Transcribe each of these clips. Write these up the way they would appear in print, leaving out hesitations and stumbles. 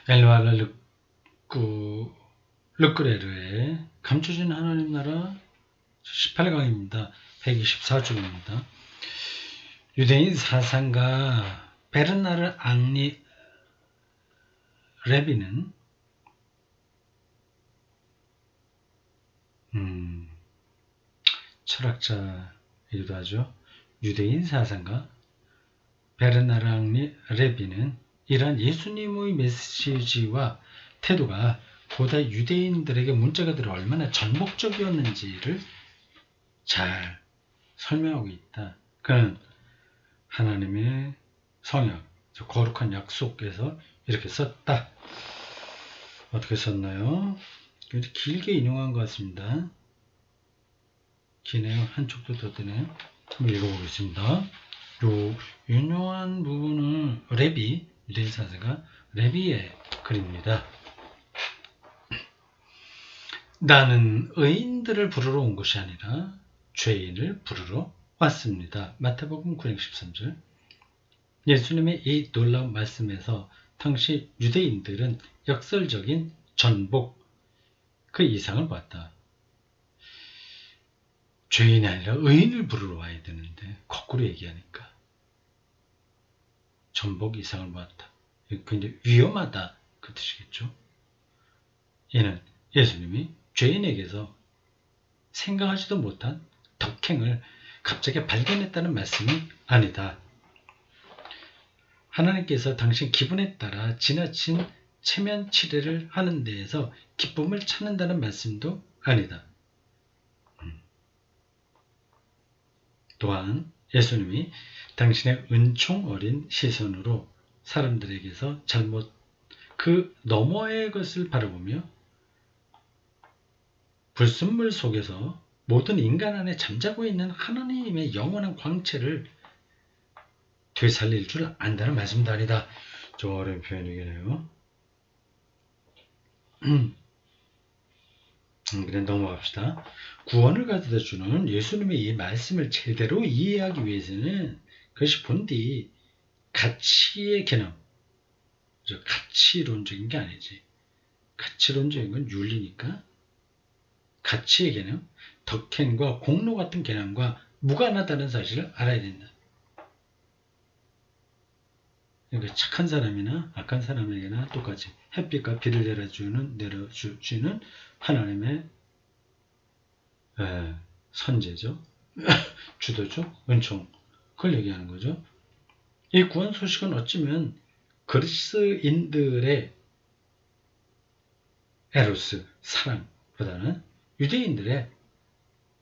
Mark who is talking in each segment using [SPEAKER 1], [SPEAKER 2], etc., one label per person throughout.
[SPEAKER 1] 엘와를 르끄레르의 감춰진 하나님 나라 18강입니다. 124쪽입니다. 유대인 사상가 베르나르 앙리 레비는 철학자이기도 하죠. 유대인 사상가 베르나르 앙리 레비는 이러한 예수님의 메시지와 태도가 고대 유대인들에게 문자가들이 얼마나 전복적이었는지를 잘 설명하고 있다. 그는 하나님의 성약, 거룩한 약속에서 이렇게 썼다. 어떻게 썼나요? 길게 인용한 것 같습니다. 기네요. 한쪽도 더 되네요. 한번 읽어보겠습니다. 요 유명한 부분은 레비, 유대인 사제가 레비의 글입니다. 나는 의인들을 부르러 온 것이 아니라 죄인을 부르러 왔습니다. 마태복음 9장 13절. 예수님의 이 놀라운 말씀에서 당시 유대인들은 역설적인 전복, 그 이상을 봤다. 죄인이 아니라 의인을 부르러 와야 되는데 거꾸로 얘기하니까 전복 이상을 봤다. 굉장히 위험하다 그 뜻이겠죠. 이는 예수님이 죄인에게서 생각하지도 못한 덕행을 갑자기 발견했다는 말씀이 아니다. 하나님께서 당신 기분에 따라 지나친 체면 치레를 하는 데에서 기쁨을 찾는다는 말씀도 아니다. 또한 예수님이 당신의 은총 어린 시선으로 사람들에게서 잘못 그 너머의 것을 바라보며 불순물 속에서 모든 인간 안에 잠자고 있는 하나님의 영원한 광채를 되살릴 줄 안다는 말씀도 아니다. 좀 어려운 표현이겠네요. 그냥 넘어갑시다. 구원을 가져다 주는 예수님의 이 말씀을 제대로 이해하기 위해서는 그것이 본디 가치의 개념, 가치론적인 게 아니지. 가치론적인 건 윤리니까 가치의 개념, 덕행과 공로 같은 개념과 무관하다는 사실을 알아야 된다. 그러니까 착한 사람이나 악한 사람에게나 똑같이 햇빛과 비를 내려주시는 하나님의 선제죠. 주도죠. 은총. 그걸 얘기하는 거죠. 이 구원 소식은 어쩌면 그리스인들의 에로스, 사랑보다는 유대인들의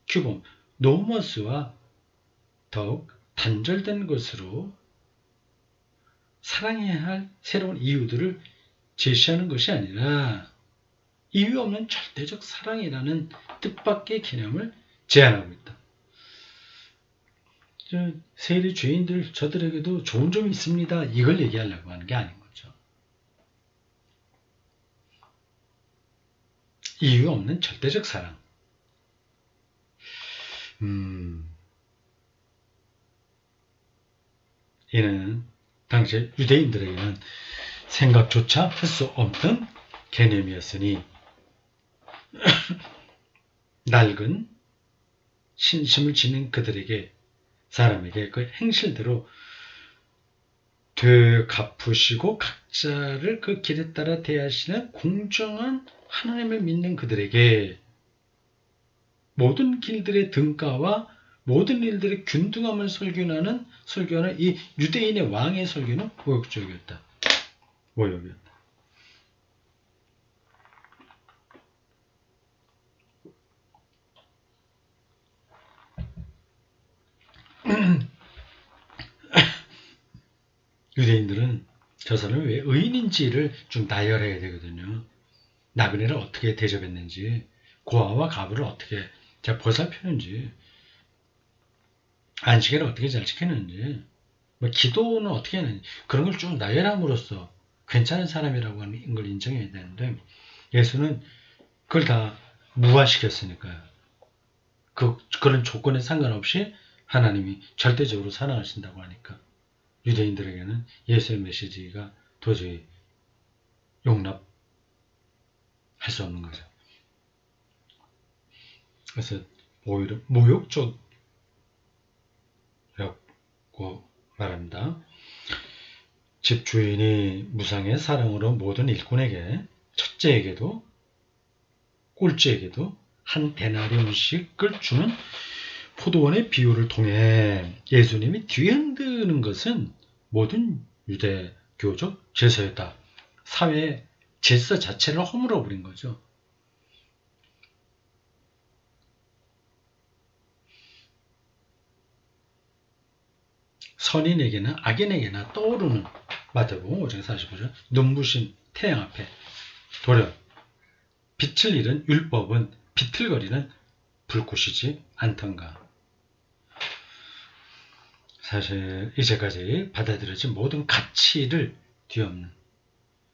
[SPEAKER 1] 규범, 노머스와 더욱 단절된 것으로 사랑해야 할 새로운 이유들을 제시하는 것이 아니라 이유 없는 절대적 사랑이라는 뜻밖의 개념을 제안하고 있다. 세리 죄인들 저들에게도 좋은 점이 있습니다. 이걸 얘기하려고 하는 게 아닌 거죠. 이유 없는 절대적 사랑. 이는 당시 유대인들에게는 생각조차 할 수 없는 개념이었으니 낡은 신심을 지닌 그들에게 사람에게 그 행실대로 되갚으시고 각자를 그 길에 따라 대하시는 공정한 하나님을 믿는 그들에게 모든 길들의 등가와 모든 일들의 균등함을 설교하는 이 유대인의 왕의 설교는 모욕적이었다. 모욕이었다. 유대인들은 저 사람이 왜 의인인지를 좀 나열해야 되거든요. 나그네를 어떻게 대접했는지, 고아와 가부를 어떻게 잘 보살폈는지, 안식일을 어떻게 잘 지켰는지, 뭐 기도는 어떻게 했는지 그런 걸 쭉 나열함으로써 괜찮은 사람이라고 하는 걸 인정해야 되는데 예수는 그걸 다 무화시켰으니까요. 그런 조건에 상관없이 하나님이 절대적으로 사랑하신다고 하니까 유대인들에게는 예수의 메시지가 도저히 용납할 수 없는 거죠. 그래서 오히려 모욕적이라고 말합니다. 집 주인이 무상의 사랑으로 모든 일꾼에게, 첫째에게도 꼴찌에게도 한 데나리온씩을 주는 포도원의 비유를 통해 예수님이 뒤흔드는 것은 모든 유대교적 질서였다. 사회의 질서 자체를 허물어 버린 거죠. 선인에게나 악인에게나 떠오르는 마태복음 5장 45절 눈부신 태양 앞에 돌연 빛을 잃은 율법은 비틀거리는 불꽃이지 않던가. 사실 이제까지 받아들여진 모든 가치를 뒤엎는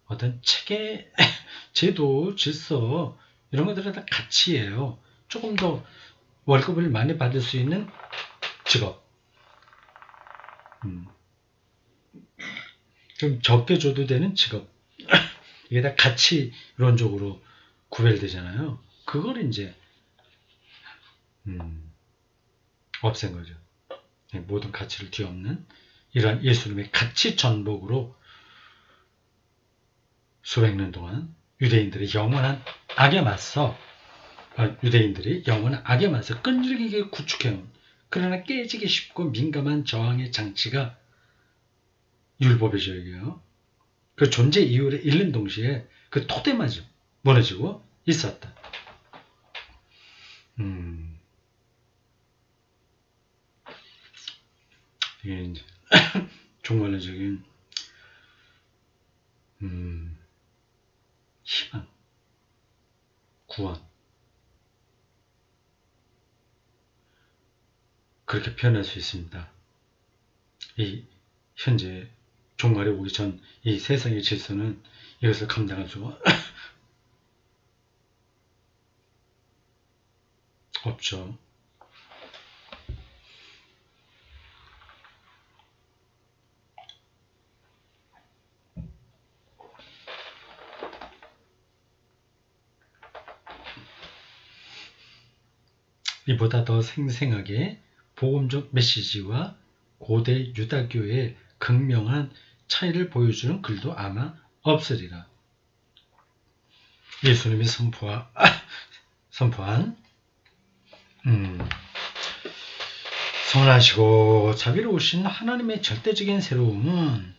[SPEAKER 1] 어떤 체계, 제도, 질서 이런 것들은 다 가치예요. 조금 더 월급을 많이 받을 수 있는 직업, 좀 적게 줘도 되는 직업, 이게 다 가치론적으로 구별되잖아요. 그걸 이제 없앤 거죠. 모든 가치를 뒤엎는 이러한 예수님의 가치 전복으로 수백 년 동안 유대인들이 영원한 악에 맞서 끈질기게 구축해온, 그러나 깨지기 쉽고 민감한 저항의 장치가 율법이죠. 이게요. 그 존재 이유를 잃는 동시에 그 토대마저 무너지고 있었다. 이게 이제 종말론적인 희망, 구원, 그렇게 표현할 수 있습니다. 이 현재 종말이 오기 전 이 세상의 질서는 이것을 감당할 수가 없죠. 이보다 더 생생하게 복음적 메시지와 고대 유다교의 극명한 차이를 보여주는 글도 아마 없으리라. 예수님이 선포한 선하시고 자비로우신 하나님의 절대적인 새로움은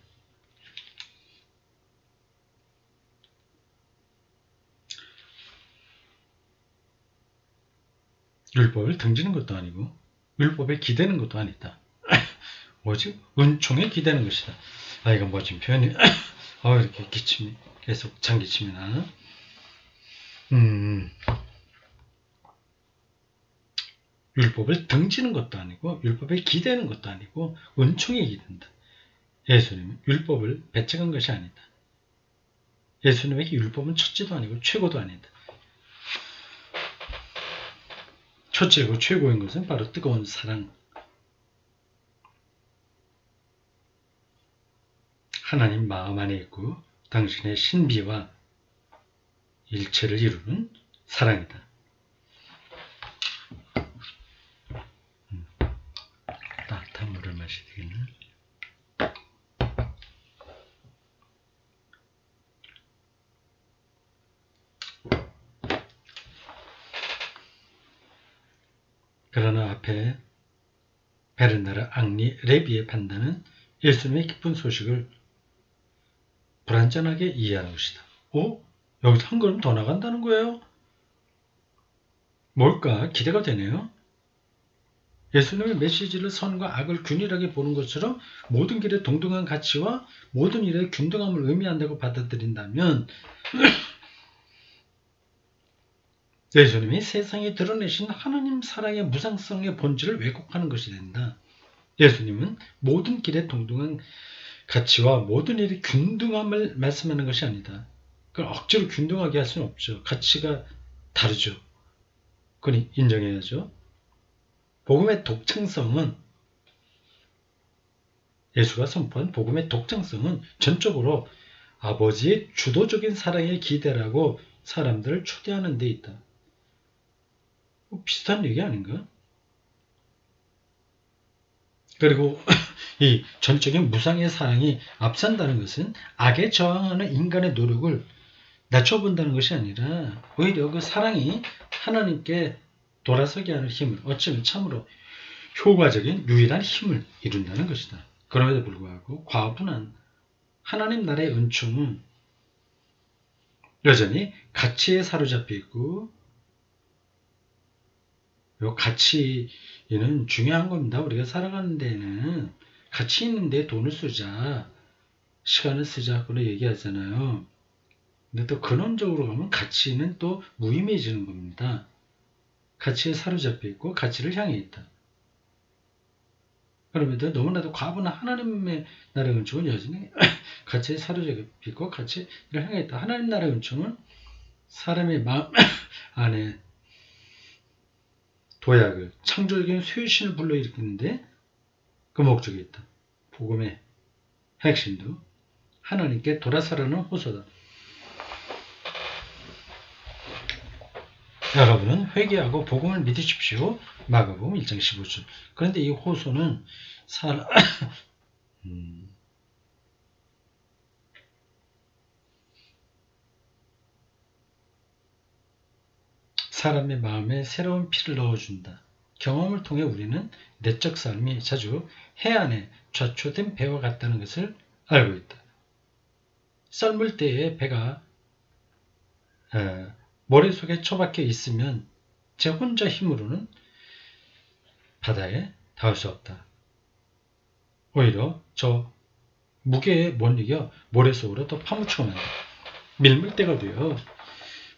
[SPEAKER 1] 율법을 등지는 것도 아니고 율법에 기대는 것도 아니다. 오직 은총에 기대는 것이다. 이건 멋진 표현이 이렇게 기침이 계속 장기침이 나. 율법을 등지는 것도 아니고 율법에 기대는 것도 아니고 은총에 기댄다. 예수님은 율법을 배척한 것이 아니다. 예수님에게 율법은 첫째도 아니고 최고도 아니다. 첫째고 최고인 것은 바로 뜨거운 사랑. 하나님 마음 안에 있고 당신의 신비와 일체를 이루는 사랑이다. 따뜻한 물을 마셔야 되겠네. 그러나 앞에 베르나르 앙리 레비의 판단은 예수님의 기쁜 소식을 불완전하게 이해하는 것이다. 여기서 한 걸음 더 나간다는 거예요? 뭘까? 기대가 되네요. 예수님의 메시지를 선과 악을 균일하게 보는 것처럼 모든 길에 동등한 가치와 모든 일에 균등함을 의미한다고 받아들인다면 예수님이 세상에 드러내신 하나님 사랑의 무상성의 본질을 왜곡하는 것이 된다. 예수님은 모든 길에 동등한 가치와 모든 일의 균등함을 말씀하는 것이 아니다. 그걸 억지로 균등하게 할 수는 없죠. 가치가 다르죠. 그건 인정해야죠. 복음의 독창성은, 예수가 선포한 복음의 독창성은 전적으로 아버지의 주도적인 사랑에 기대라고 사람들을 초대하는 데 있다. 비슷한 얘기 아닌가? 그리고 이 전적인 무상의 사랑이 앞선다는 것은 악에 저항하는 인간의 노력을 낮춰본다는 것이 아니라 오히려 그 사랑이 하나님께 돌아서게 하는 힘을, 어쩌면 참으로 효과적인 유일한 힘을 이룬다는 것이다. 그럼에도 불구하고 과분한 하나님 나라의 은총은 여전히 가치에 사로잡혀 있고, 이 가치는 중요한 겁니다. 우리가 살아가는 데에는 가치 있는 데 돈을 쓰자, 시간을 쓰자, 그런 얘기하잖아요. 근데 또 근원적으로 가면 가치는 또 무의미해지는 겁니다. 가치에 사로잡혀 있고 가치를 향해 있다. 그러면 너무나도 과분한 하나님의 나라의 은총은 여전히 가치에 사로잡혀 있고 가치를 향해 있다. 하나님 나라의 은총은 사람의 마음 안에 도약을, 창조적인 쇄신을 불러일으키는데 그 목적이 있다. 복음의 핵심도 하나님께 돌아서라는 호소다. 여러분은 회개하고 복음을 믿으십시오. 마가복음 1장 15절. 그런데 이 호소는 사람의 마음에 새로운 피를 넣어준다. 경험을 통해 우리는 내적 삶이 자주 해안에 좌초된 배와 같다는 것을 알고 있다. 썰물 때에 배가 모래 속에 처박혀 있으면 제 혼자 힘으로는 바다에 닿을 수 없다. 오히려 저 무게에 못 이겨 모래 속으로 더 파묻히고 만다. 밀물대가 되어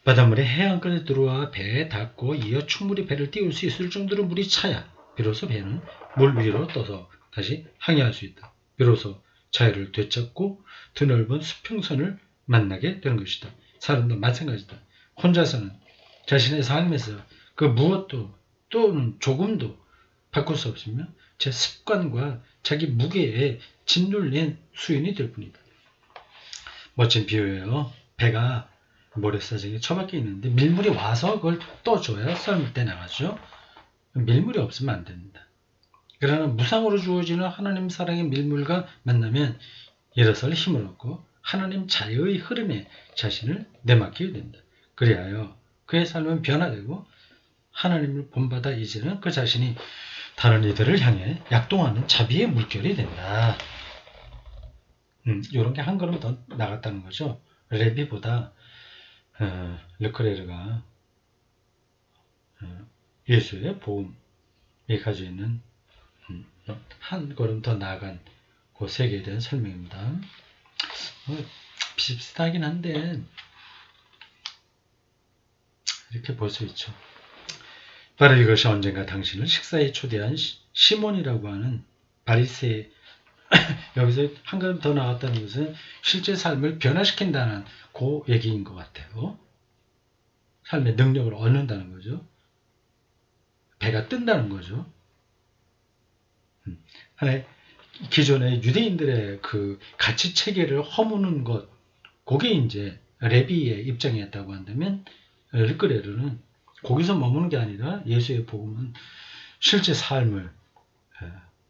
[SPEAKER 1] 바닷물이 해안까지 들어와 배에 닿고 이어 충분히 배를 띄울 수 있을 정도로 물이 차야 비로소 배는 물 위로 떠서 다시 항해할 수 있다. 비로소 자유를 되찾고 드넓은 수평선을 만나게 되는 것이다. 사람도 마찬가지다. 혼자서는 자신의 삶에서 그 무엇도 또는 조금도 바꿀 수 없으며 제 습관과 자기 무게에 짓눌린 수인이 될 뿐이다. 멋진 비유예요. 배가 모래사장에 처박혀 있는데 밀물이 와서 그걸 떠줘야 썰물 때 나가죠. 밀물이 없으면 안 됩니다. 그러나 무상으로 주어지는 하나님 사랑의 밀물과 만나면 일어설 힘을 얻고 하나님 자유의 흐름에 자신을 내맡기게 된다. 그리하여 그의 삶은 변화되고 하나님을 본받아 이제는 그 자신이 다른 이들을 향해 약동하는 자비의 물결이 된다. 이런 게 한 걸음 더 나갔다는 거죠. 레비보다 르크레르가 예수의 복음이 가지고 있는 한 걸음 더 나아간 그 세계에 대한 설명입니다. 비슷하긴 한데 이렇게 볼 수 있죠. 바로 이것이 언젠가 당신을 식사에 초대한 시몬이라고 하는 바리새인 여기서 한 걸음 더 나갔다는 것은 실제 삶을 변화시킨다는 그 얘기인 것 같아요. 삶의 능력을 얻는다는 거죠. 배가 뜬다는 거죠. 기존의 유대인들의 그 가치 체계를 허무는 것, 그게 이제 레비의 입장이었다고 한다면 르크레르는 거기서 머무는 게 아니라 예수의 복음은 실제 삶을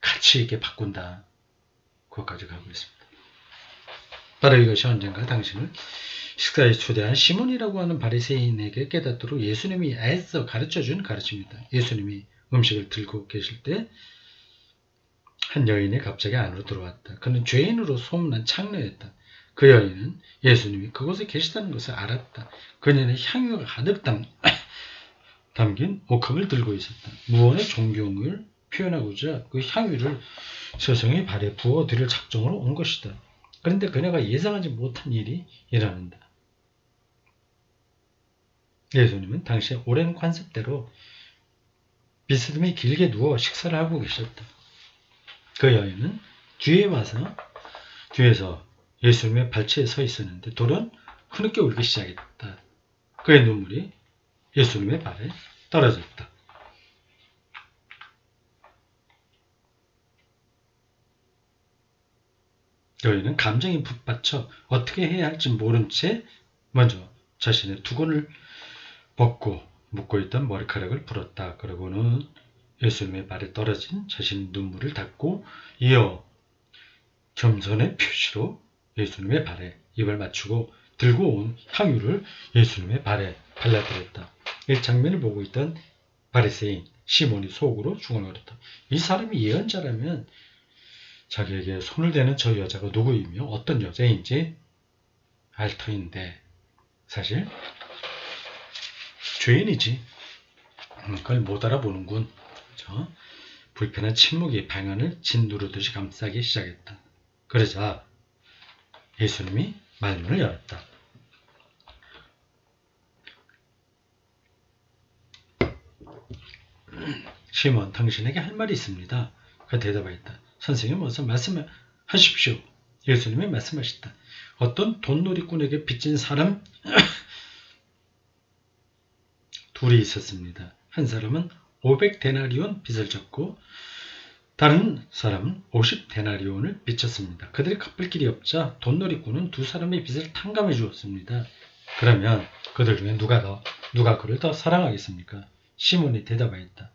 [SPEAKER 1] 가치 있게 바꾼다. 그것까지 가고 있습니다. 바로 이것이 언젠가 당신을 식사에 초대한 시몬이라고 하는 바리새인에게 깨닫도록 예수님이 애써 가르쳐준 가르침입니다. 예수님이 음식을 들고 계실 때 한 여인이 갑자기 안으로 들어왔다. 그는 죄인으로 소문난 창녀였다. 그 여인은 예수님이 그곳에 계시다는 것을 알았다. 그녀는 향유가 가득 담긴 옥합을 들고 있었다. 무언의 존경을 표현하고자 그 향유를 스승의 발에 부어드릴 작정으로 온 것이다. 그런데 그녀가 예상하지 못한 일이 일어난다. 예수님은 당시의 오랜 관습대로 비스듬히 길게 누워 식사를 하고 계셨다. 그 여인은 뒤에서 예수님의 발치에 서 있었는데 돌은 흐느껴 울기 시작했다. 그의 눈물이 예수님의 발에 떨어졌다. 여인은 감정이 북받쳐 어떻게 해야 할지 모른 채 먼저 자신의 두건을 벗고 묶고 있던 머리카락을 풀었다. 그러고는 예수님의 발에 떨어진 자신의 눈물을 닦고 이어 겸손의 표시로 예수님의 발에 입을 맞추고 들고 온 향유를 예수님의 발에 발라드렸다. 이 장면을 보고 있던 바리새인 시몬이 속으로 중얼거렸다. 이 사람이 예언자라면 자기에게 손을 대는 저 여자가 누구이며 어떤 여자인지 알 터인데 사실 죄인이지. 그걸 못 알아보는군. 그렇죠? 불편한 침묵이 방안을 짓누르듯이 감싸기 시작했다. 그러자 예수님이 말문을 열었다. 시몬, 당신에게 할 말이 있습니다. 그 대답하였다. 선생님, 어서 말씀하십시오. 예수님이 말씀하셨다. 어떤 돈놀이꾼에게 빚진 사람 둘이 있었습니다. 한 사람은 500데나리온 빚을 졌고 다른 사람은 50데나리온을 빚졌습니다. 그들이 갚을 길이 없자 돈놀이꾼은 두 사람의 빚을 탕감해 주었습니다. 그러면 그들 중에 누가 그를 더 사랑하겠습니까? 시몬이 대답하였다.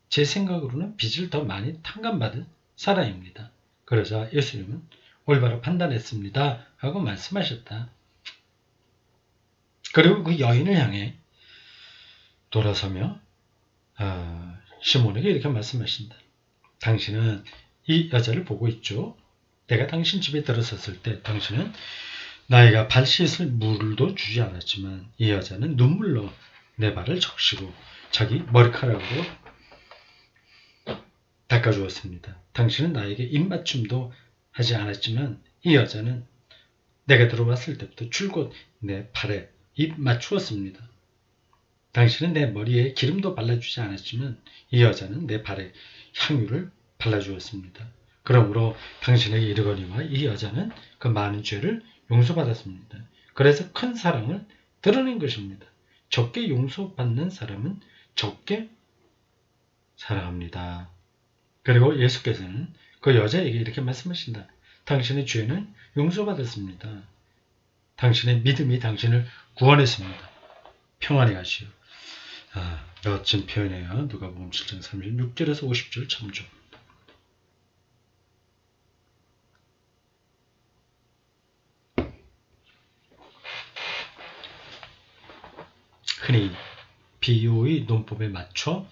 [SPEAKER 1] 제 생각으로는 빚을 더 많이 탕감받은 사람입니다. 그러자 예수님은 올바로 판단했습니다. 하고 말씀하셨다. 그리고 그 여인을 향해 돌아서며 시몬에게 이렇게 말씀하신다. 당신은 이 여자를 보고 있죠? 내가 당신 집에 들어섰을 때 당신은 나이가 발 씻을 물도 주지 않았지만 이 여자는 눈물로 내 발을 적시고 자기 머리카락으로 닦아주었습니다. 당신은 나에게 입맞춤도 하지 않았지만 이 여자는 내가 들어왔을 때부터 줄곧 내 발에 입 맞추었습니다. 당신은 내 머리에 기름도 발라주지 않았지만 이 여자는 내 발에 향유를 발라주었습니다. 그러므로 당신에게 이르거니와 이 여자는 그 많은 죄를 용서받았습니다. 그래서 큰 사랑을 드러낸 것입니다. 적게 용서받는 사람은 적게 사랑합니다. 그리고 예수께서는 그 여자에게 이렇게 말씀하신다. 당신의 죄는 용서받았습니다. 당신의 믿음이 당신을 구원했습니다. 평안히 가시오. 멋진 표현이에요. 누가복음 7장 36절에서 50절 참조. 흔히 비유의 논법에 맞춰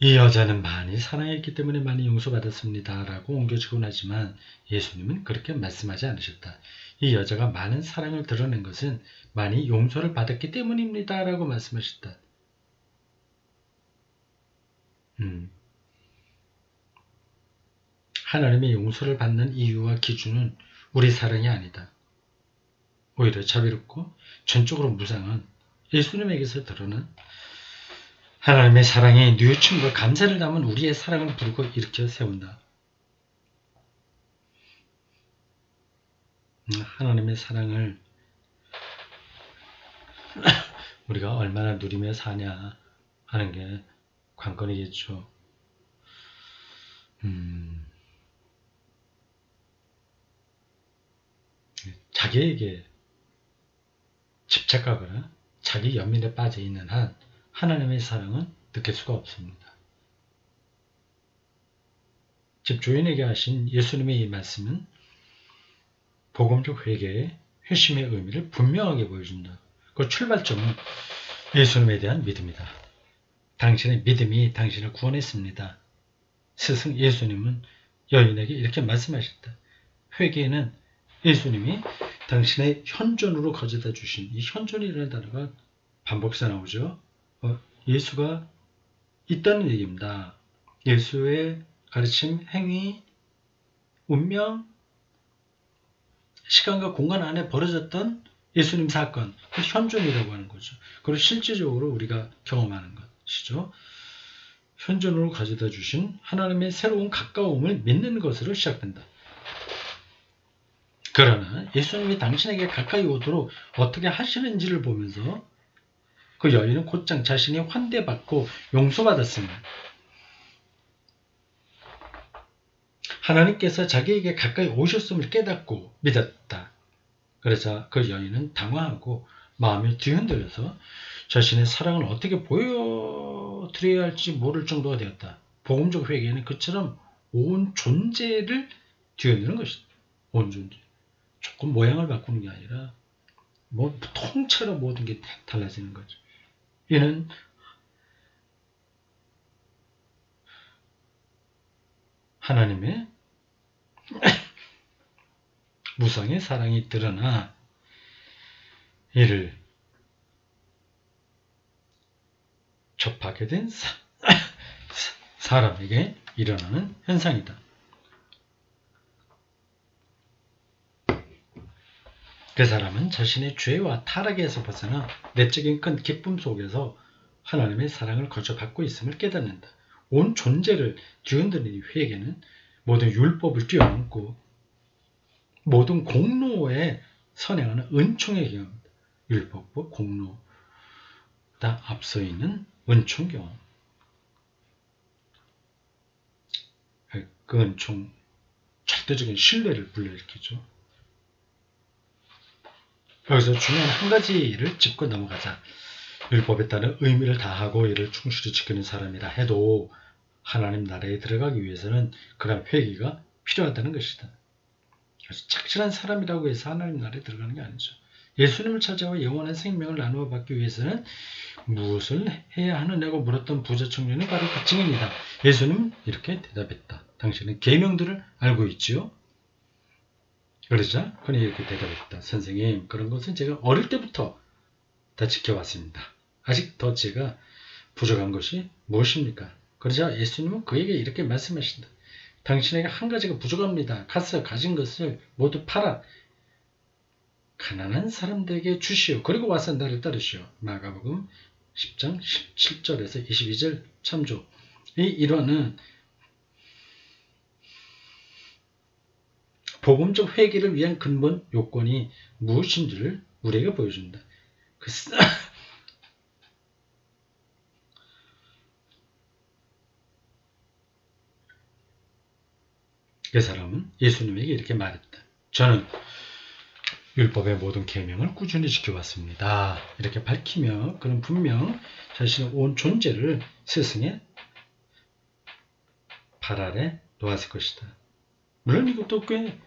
[SPEAKER 1] 이 여자는 많이 사랑했기 때문에 많이 용서받았습니다. 라고 옮겨지곤 하지만 예수님은 그렇게 말씀하지 않으셨다. 이 여자가 많은 사랑을 드러낸 것은 많이 용서를 받았기 때문입니다. 라고 말씀하셨다. 하나님의 용서를 받는 이유와 기준은 우리 사랑이 아니다. 오히려 자비롭고 전적으로 무상한 예수님에게서 드러난 하나님의 사랑이 뉘우침과 감사를 담은 우리의 사랑을 부르고 일으켜 세운다. 하나님의 사랑을 우리가 얼마나 누리며 사냐 하는 게 관건이겠죠. 자기에게 집착하거나 자기 연민에 빠져 있는 한 하나님의 사랑은 느낄 수가 없습니다. 집주인에게 하신 예수님의 이 말씀은 복음적 회개의 회심의 의미를 분명하게 보여준다. 그 출발점은 예수님에 대한 믿음이다. 당신의 믿음이 당신을 구원했습니다. 스승 예수님은 여인에게 이렇게 말씀하셨다. 회개는 예수님이 당신의 현존으로 가져다 주신 이 현존이라는 단어가 반복해서 나오죠. 예수가 있다는 얘기입니다. 예수의 가르침, 행위, 운명, 시간과 공간 안에 벌어졌던 예수님 사건, 그 현존이라고 하는 거죠. 그리고 실제적으로 우리가 경험하는 것이죠. 현존으로 가져다 주신 하나님의 새로운 가까움을 믿는 것으로 시작된다. 그러나 예수님이 당신에게 가까이 오도록 어떻게 하시는지를 보면서 그 여인은 곧장 자신이 환대받고 용서받았습니다. 하나님께서 자기에게 가까이 오셨음을 깨닫고 믿었다. 그러자 그 여인은 당황하고 마음이 뒤흔들려서 자신의 사랑을 어떻게 보여드려야 할지 모를 정도가 되었다. 복음적 회개는 그처럼 온 존재를 뒤흔드는 것이다. 온 존재. 조금 모양을 바꾸는 게 아니라 통째로 모든 게 달라지는 거죠. 이는 하나님의 무상의 사랑이 드러나 이를 접하게 된 사람에게 일어나는 현상이다. 그 사람은 자신의 죄와 타락에서 벗어나 내적인 큰 기쁨 속에서 하나님의 사랑을 거저 받고 있음을 깨닫는다. 온 존재를 뒤흔드는 이 회개는 모든 율법을 뛰어넘고 모든 공로에 선행하는 은총의 경험입니다. 율법과 공로 다 앞서 있는 은총 경험. 그 은총, 절대적인 신뢰를 불러일으키죠. 여기서 중요한 한 가지를 짚고 넘어가자. 율법에 따른 의미를 다하고 이를 충실히 지키는 사람이라 해도 하나님 나라에 들어가기 위해서는 그런 회개가 필요하다는 것이다. 그래서 착실한 사람이라고 해서 하나님 나라에 들어가는 게 아니죠. 예수님을 찾아와 영원한 생명을 나누어 받기 위해서는 무엇을 해야 하느냐고 물었던 부자 청년이 바로 그 증인이다. 예수님은 이렇게 대답했다. 당신은 계명들을 알고 있지요? 그러자 그는 이렇게 대답했다. 선생님, 그런 것은 제가 어릴 때부터 다 지켜왔습니다. 아직 더 제가 부족한 것이 무엇입니까? 그러자 예수님은 그에게 이렇게 말씀하신다. 당신에게 한 가지가 부족합니다. 가서 가진 것을 모두 팔아 가난한 사람들에게 주시오. 그리고 와서 나를 따르시오. 마가복음 10장 17절에서 22절 참조. 이 일화는 복음적 회개를 위한 근본 요건이 무엇인지를 우리에게 보여준다. 그 사람은 예수님에게 이렇게 말했다. 저는 율법의 모든 계명을 꾸준히 지켜왔습니다. 이렇게 밝히며 그는 분명 자신의 온 존재를 스승의 발 아래 놓았을 것이다. 물론 이것도 꽤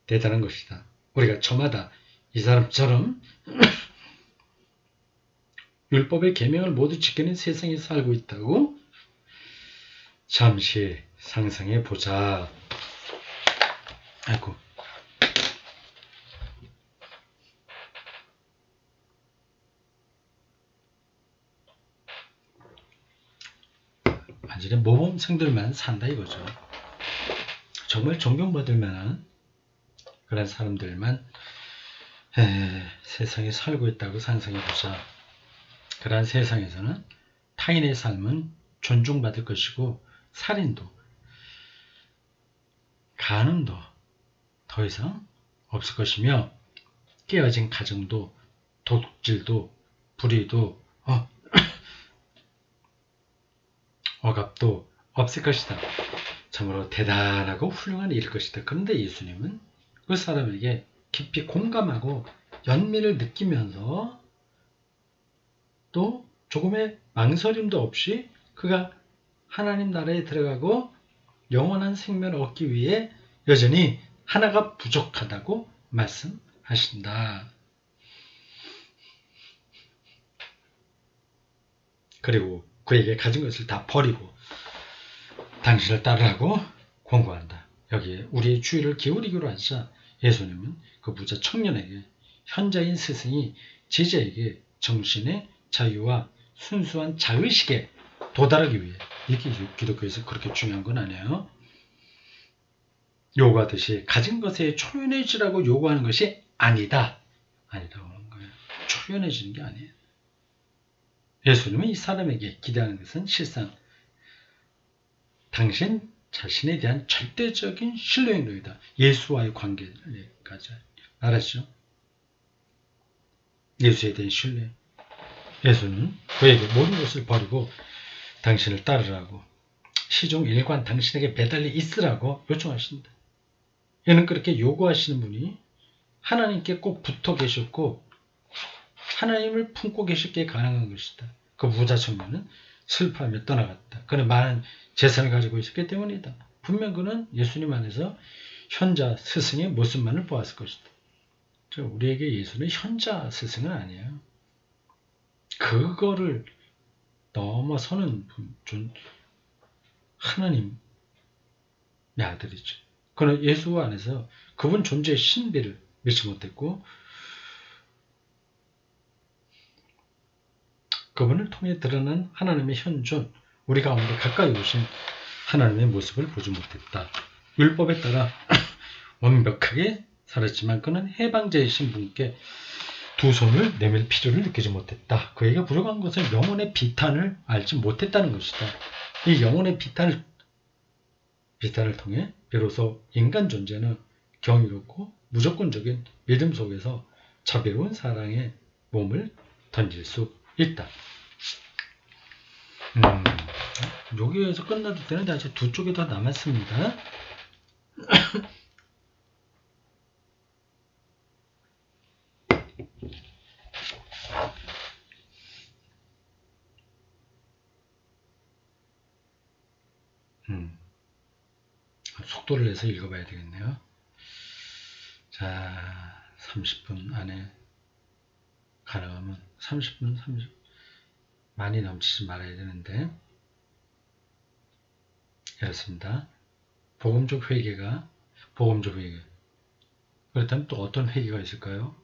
[SPEAKER 1] 대단한 것이다. 우리가 저마다 이 사람처럼 율법의 계명을 모두 지키는 세상에 살고 있다고 잠시 상상해 보자. 아이고. 완전히 모범생들만 산다 이거죠. 정말 존경받을 만한 그런 사람들만 세상에 살고 있다고 상상해보자. 그러한 세상에서는 타인의 삶은 존중받을 것이고 살인도 간음도 더 이상 없을 것이며 깨어진 가정도 도둑질도 불의도 억압도 없을 것이다. 참으로 대단하고 훌륭한 일일 것이다. 그런데 예수님은 그 사람에게 깊이 공감하고 연민을 느끼면서 또 조금의 망설임도 없이 그가 하나님 나라에 들어가고 영원한 생명을 얻기 위해 여전히 하나가 부족하다고 말씀하신다. 그리고 그에게 가진 것을 다 버리고 당신을 따르라고 권고한다. 여기에 우리의 주의를 기울이기로 하자 예수님은 그 부자 청년에게 현자인 스승이 제자에게 정신의 자유와 순수한 자의식에 도달하기 위해, 이게 기독교에서 그렇게 중요한 건 아니에요. 요구하듯이 가진 것에 초연해지라고 요구하는 것이 아니다라고 하는 거예요. 초연해지는 게 아니에요. 예수님은 이 사람에게 기대하는 것은 실상 당신 자신에 대한 절대적인 신뢰 행동이다. 예수와의 관계까지 알았죠? 예수에 대한 신뢰. 예수는 그에게 모든 것을 버리고 당신을 따르라고 시종 일관 당신에게 매달려 있으라고 요청하신다. 얘는 그렇게 요구하시는 분이 하나님께 꼭 붙어 계셨고 하나님을 품고 계실 게 가능한 것이다. 그 부자 청년은 슬퍼하며 떠나갔다. 그는 많은 재산을 가지고 있었기 때문이다. 분명 그는 예수님 안에서 현자 스승의 모습만을 보았을 것이다. 우리에게 예수는 현자 스승은 아니에요. 그거를 넘어서는 하나님의 아들이죠. 그는 예수 안에서 그분 존재의 신비를 믿지 못했고 그분을 통해 드러난 하나님의 현존, 우리 가운데 가까이 오신 하나님의 모습을 보지 못했다. 율법에 따라 완벽하게 살았지만 그는 해방자이신 분께 두 손을 내밀 필요를 느끼지 못했다. 그에게 부족한 것은 영혼의 비탄을 알지 못했다는 것이다. 이 영혼의 비탄을 통해 비로소 인간 존재는 경이롭고 무조건적인 믿음 속에서 자비로운 사랑의 몸을 던질 수 있다. 여기에서 끝나도 되는데 아직 두 쪽이 더 남았습니다. 속도를 내서 읽어봐야 되겠네요. 자, 30분 안에 가능하면 30분, 많이 넘치지 말아야 되는데 이렇습니다. 복음적 회개. 그렇다면 또 어떤 회개가 있을까요?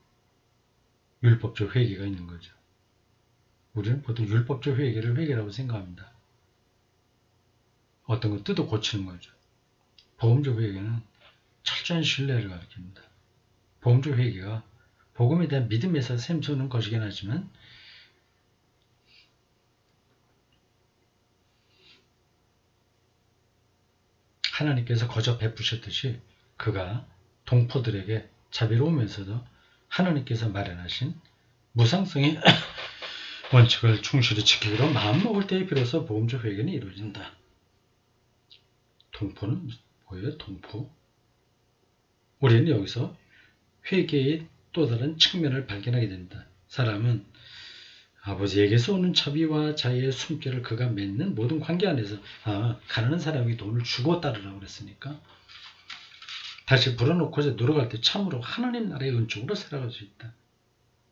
[SPEAKER 1] 율법적 회개가 있는 거죠. 우리는 보통 율법적 회개를 회개라고 생각합니다. 어떤 거 뜯어 고치는 거죠. 복음적 회개는 철저한 신뢰를 가리킵니다. 복음적 회개가 복음에 대한 믿음에서 샘솟는 것이긴 하지만 하나님께서 거저 베푸셨듯이 그가 동포들에게 자비로우면서도 하나님께서 마련하신 무상성의 원칙을 충실히 지키기로 마음먹을 때에 비로소 복음적 회개는 이루어진다. 동포는 뭐예요? 동포? 우리는 여기서 회개의 또 다른 측면을 발견하게 됩니다. 사람은 아버지에게서 오는 자비와 자애의 숨결을 그가 맺는 모든 관계 안에서 가난한 사람에게 돈을 주고 따르라고 그랬으니까 다시 불어넣고자 노력할 때 참으로 하나님 나라의 은총으로 살아갈 수 있다.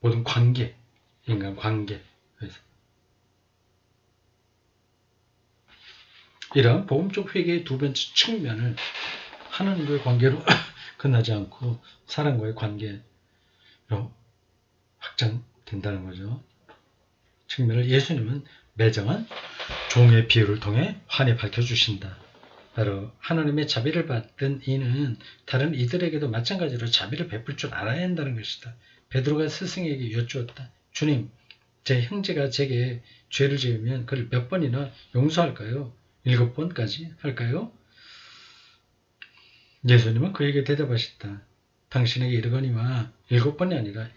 [SPEAKER 1] 모든 관계, 인간 관계. 그래서 이런 복음적 회개의 두 번째 측면을 하나님과의 관계로 끝나지 않고 사람과의 관계로 확장된다는 거죠. 측면을 예수님은 매정한 종의 비유를 통해 환히 밝혀주신다. 바로 하나님의 자비를 받던 이는 다른 이들에게도 마찬가지로 자비를 베풀 줄 알아야 한다는 것이다. 베드로가 스승에게 여쭈었다. 주님, 제 형제가 제게 죄를 지으면 그를 몇 번이나 용서할까요? 7번까지 할까요? 예수님은 그에게 대답하셨다. 당신에게 이르거니와 7번이 아니라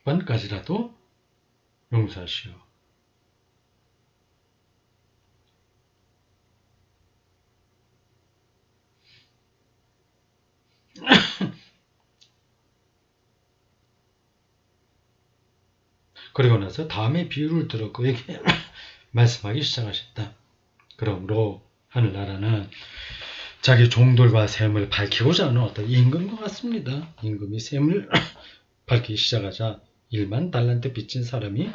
[SPEAKER 1] 77번까지라도 용서하시오. 그리고 나서 다음에 비유를 들어 그에게 말씀하기 시작하셨다. 그러므로 하늘나라는 자기 종들과 샘을 밝히고자 하는 어떤 임금과 같습니다. 임금이 샘을 밝히기 시작하자 1만 달란트 빚진 사람이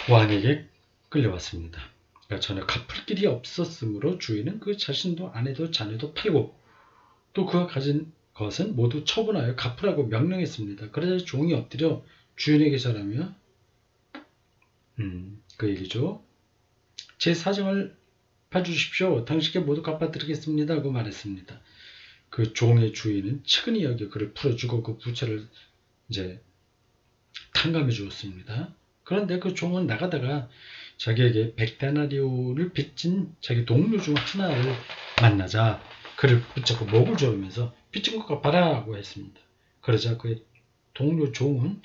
[SPEAKER 1] 왕에게 끌려왔습니다. 그러니까 전혀 갚을 길이 없었으므로 주인은 그 자신도 아내도 자녀도 팔고 또 그가 가진 것은 모두 처분하여 갚으라고 명령했습니다. 그러자 종이 엎드려 주인에게 절하며 그 얘기죠. 제 사정을 봐주십시오. 당신께 모두 갚아드리겠습니다. 하고 말했습니다. 그 종의 주인은 측은히 여겨 그를 풀어주고 그 부채를 이제 탕감해 주었습니다. 그런데 그 종은 나가다가 자기에게 100데나리온을 빚진 자기 동료 중 하나를 만나자 그를 붙잡고 목을 조르면서 빚진 것 갚아라 고 했습니다. 그러자 그의 동료 종은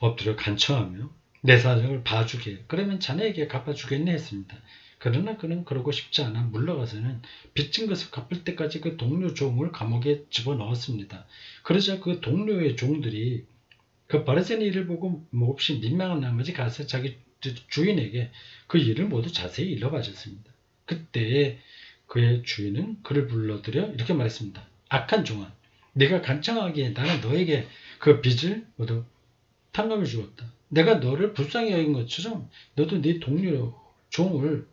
[SPEAKER 1] 엎드려 간청하며 내 사정을 봐주게. 그러면 자네에게 갚아주겠네 했습니다. 그러나 그는 그러고 싶지 않아 물러가서는 빚진 것을 갚을 때까지 그 동료 종을 감옥에 집어넣었습니다. 그러자 그 동료의 종들이 그 바리새인 일을 보고 몹시 민망한 나머지 가서 자기 주인에게 그 일을 모두 자세히 일러바쳤습니다. 그때 그의 주인은 그를 불러들여 이렇게 말했습니다. 악한 종아, 네가 간청하기에 나는 너에게 그 빚을 모두 탕감해 주었다. 내가 너를 불쌍히 여긴 것처럼 너도 네 동료 종을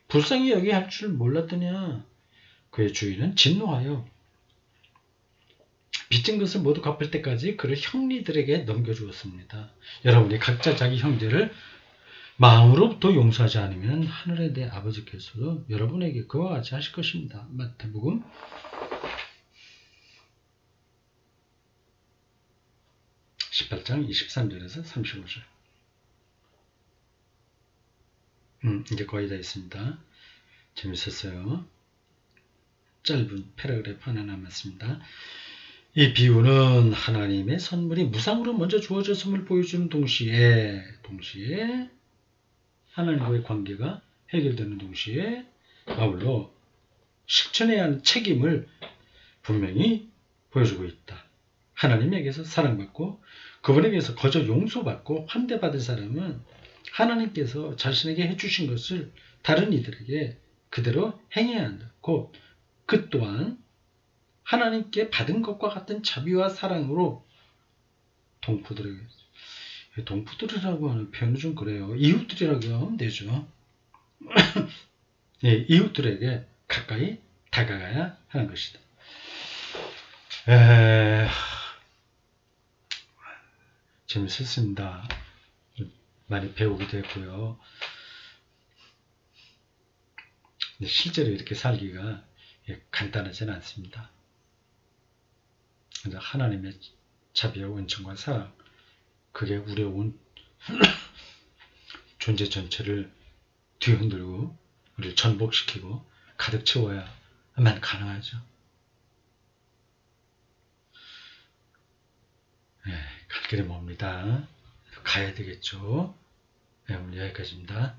[SPEAKER 1] 불쌍히 여기게 할 줄 몰랐더냐. 그의 주인은 진노하여 빚진 것을 모두 갚을 때까지 그를 형리들에게 넘겨주었습니다. 여러분이 각자 자기 형제를 마음으로부터 용서하지 않으면 하늘에 내 아버지께서도 여러분에게 그와 같이 하실 것입니다. 마태복음 18장 23절에서 35절. 이제 거의 다 있습니다. 재밌었어요. 짧은 패러그래프 하나 남았습니다. 이 비유는 하나님의 선물이 무상으로 먼저 주어졌음을 보여주는 동시에 하나님과의 관계가 해결되는 동시에 아울러 실천해야 하는 책임을 분명히 보여주고 있다. 하나님에게서 사랑받고 그분에게서 거저 용서받고 환대받은 사람은 하나님께서 자신에게 해주신 것을 다른 이들에게 그대로 행해야 한다. 곧 그 또한 하나님께 받은 것과 같은 자비와 사랑으로 동포들이라고 하는 표현은 좀 그래요. 이웃들이라고 하면 되죠. 예, 이웃들에게 가까이 다가가야 하는 것이다. 재밌었습니다. 많이 배우기도 했고요. 실제로 이렇게 살기가 간단하지는 않습니다. 하나님의 자비와 은총과 사랑, 그게 우리의 온 존재 전체를 뒤흔들고 우리를 전복시키고 가득 채워야만 가능하죠. 갈 길이 멉니다. 가야 되겠죠. 오늘 여기까지입니다.